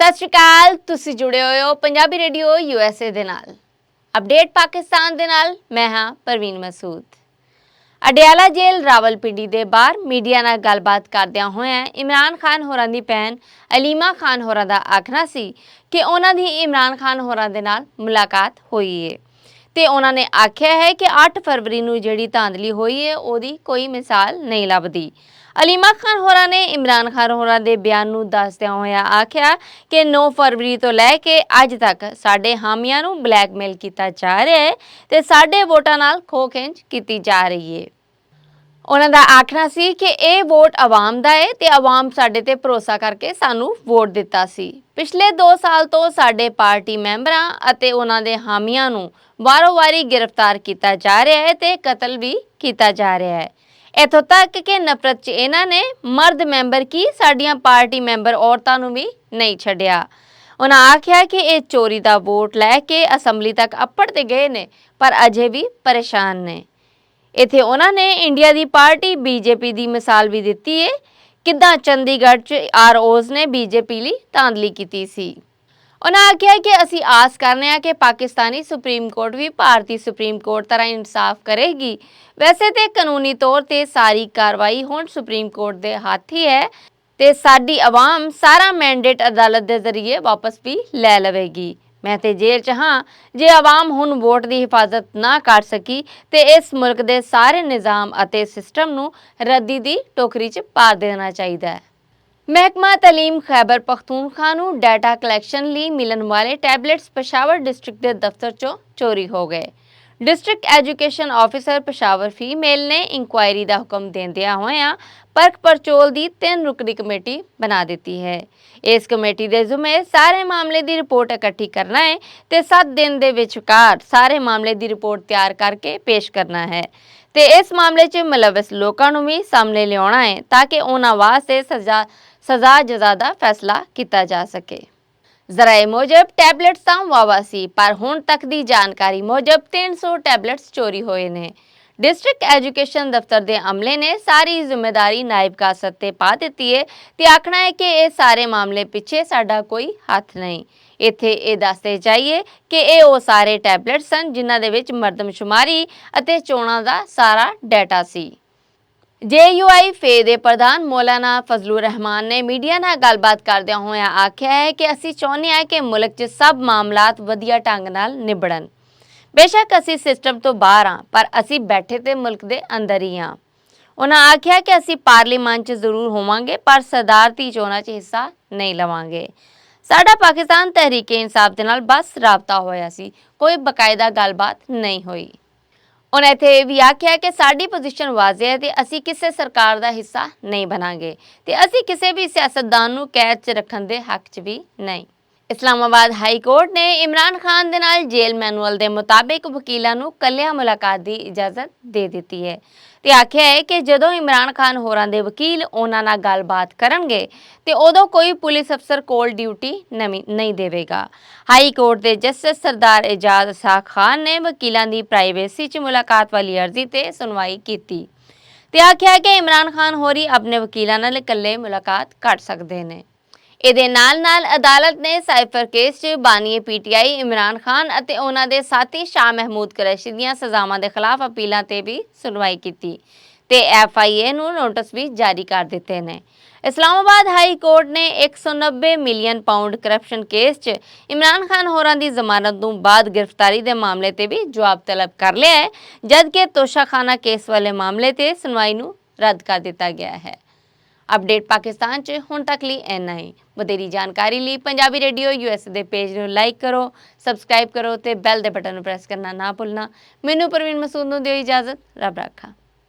सत श्री अकाल, तुसी जुड़े हुए हो पंजाबी रेडियो यूएसए दे नाल। अपडेट पाकिस्तान दे नाल मैं हाँ परवीन मसूद। अडियाला जेल रावलपिंडी दे बाहर मीडिया नाल गलबात करदियां होइयां इमरान खान होरां दी भैन अलीमा खान होरां दा आखना सी कि उन्हां दी इमरान खान होरां दे नाल मुलाकात होई है ते उन्हां ने आख्या है कि 8 फरवरी नूं जिहड़ी धांधली होई है ओहदी कोई मिसाल नहीं लभदी। अलीमा खान होरां ने इमरान खान होरां दे बयान नूं दसदियां होया आख्या कि 9 फरवरी तो लैके अज तक साडे हामियां नूं ब्लैकमेल कीता जा रहा है ते साडे वोटां नाल खो खिंच कीती जा रही है। उन्हां दा आखना सी कि ये वोट आवाम दा है ते आवाम साडे ते भरोसा करके सानू वोट दिता सी। पिछले 2 साल तो साडे पार्टी मैंबरां अते उन्हां दे हामियां नूं वारों-वारी गिरफ्तार किया जा रहा है ते कतल भी किया जा रहा है। इत्थों तक कि नफरत च इन्हां ने मर्द मैंबर की साडियां पार्टी मैंबर औरतां नूं भी नहीं छड्डिया। उन्हां आख्या कि ये चोरी दा वोट लैके असैंबली तक अप्पड़ गए ने पर अजे भी परेशान ने। इत्थे उन्हां ने इंडिया दी पार्टी बीजेपी दी मिसाल भी दिती है किदां चंडीगढ़ च आरओज ने बीजेपी लई धांधली कीती सी। उन्हां आख्या कि असी आस करने हैं कि पाकिस्तानी सुप्रीम कोर्ट भी भारतीय सुप्रीम कोर्ट तरह इंसाफ करेगी। वैसे तो कानूनी तौर पर सारी कार्रवाई हुण सुप्रीम कोर्ट के हाथ ही है ते साडी आवाम सारा मैंडेट अदालत के जरिए वापस भी लै लवेगी। मैं ते जेल च हाँ जे आवाम हुण वोट की हिफाजत ना कर सकी ते इस मुल्क के सारे निज़ाम अते सिस्टम नूं रद्दी दी टोकरी च पा देना चाहिए है। महकमा तलीम खैबर पख्तूनख्वा नूं डाटा कलैक्शन लई मिलन वाले टैबलेट्स पेशावर डिस्ट्रिक्ट के दफ्तर चों चोरी हो गए। District education officer Peshawar female ने इंक्वायरी का हुक्म देंदियां होया परख परचोल की 3 रुकनी कमेटी बना दी है। इस कमेटी के जुम्मे सारे मामले की रिपोर्ट इकट्ठी करना है ते 7 दिन के विचकार सारे मामले की रिपोर्ट तैयार करके पेश करना है ते इस मामले च मुलविस लोगों को भी सामने लियाना है ताकि उन्हां वास्ते सजा जजा का फैसला किया जा सके। जराए मुजब टैबलेट्स तां वावा सी पर हुण तक की जानकारी मुजब 300 टैबलेट्स चोरी होए ने। डिस्ट्रिक्ट एजुकेशन दफ्तर के अमले ने सारी जिम्मेदारी नायब कासत ते पा दी है ते आखना है कि ये सारे मामले पिछे साडा कोई हाथ नहीं। इत्थे ये दसते जाइए कि ये वो सारे टैबलेट्स सन जिन्हां दे विच मरदमशुमारी अते चोणां दा सारा डाटा सी। JUI फे दे प्रधान मौलाना फजलुर रहमान ने मीडिया नाल गलबात करदियां होया आख्या है कि असी चाहुंदे हां कि मुल्क च सब मामलात वधिया ढंग नाल निबड़न। बेशक असी सिस्टम तो बाहर हाँ पर असी बैठे ते मुल्क दे अंदर ही हाँ। उन्हां आख्या कि असी पार्लीमान च जरूर होवांगे पर सदारती चोणां च हिस्सा नहीं लवांगे। साडा पाकिस्तान तहरीके इंसाफ दे नाल बस राबता होया सी, कोई बकायदा गलबात नहीं हुई। उन्हें इत्थे भी आख्या कि साडी पोजीशन वाज़े है ते असी किसी सरकार का हिस्सा नहीं बनांगे ते असी किसी भी सियासतदान नूं कैद च रखण दे हक च भी नहीं। इस्लामाबाद हाई कोर्ट ने इमरान खान दे नाल जेल मैनुअल के मुताबिक वकीलों नूं कल्लिया मुलाकात की इजाजत दे दी है ते आख्या है कि जदों इमरान खान होरां दे वकील उन्हां नाल गलबात करनगे ते उदों कोई पुलिस अफसर कोल ड्यूटी नहीं देवेगा। हाई कोर्ट के जस्टिस सरदार एजाज इसहाक खान ने वकीलों की प्राइवेसी च मुलाकात वाली अर्जी ते सुनवाई की ते आख्या कि इमरान खान होरी अपने वकीलों नाल इकल्ले मुलाकात कर सकते हैं। इहदे नाल अदालत ने साइफर केस च बानीए PTI इमरान खान अते उन्हां दे साथी शाह महमूद कुरैशी दीआं सज़ावां दे खिलाफ अपीलां ते भी सुनवाई कीती ते FIA नूं नोटिस भी जारी कर दिते ने। इस्लामाबाद हाई कोर्ट ने 190 मिलियन पाउंड करप्शन केस च इमरान खान होरां दी जमानत तों बाद गिरफ्तारी दे मामले ते भी जवाब तलब कर लिया है जबकि तोशाखाना केस वाले मामले ते सुनवाई नूं रद्द कर दिता गया है। अपडेट पाकिस्तान च हुण तक लई इन्ना ही। वधेरी जानकारी लई पंजाबी रेडियो यूएसए दे पेज नूं लाइक करो, सबसक्राइब करो ते बैल दे बटन नूं प्रेस करना ना भुलना। मैनूं परवीन मसूद नूं दिओ इजाजत, रब राखा।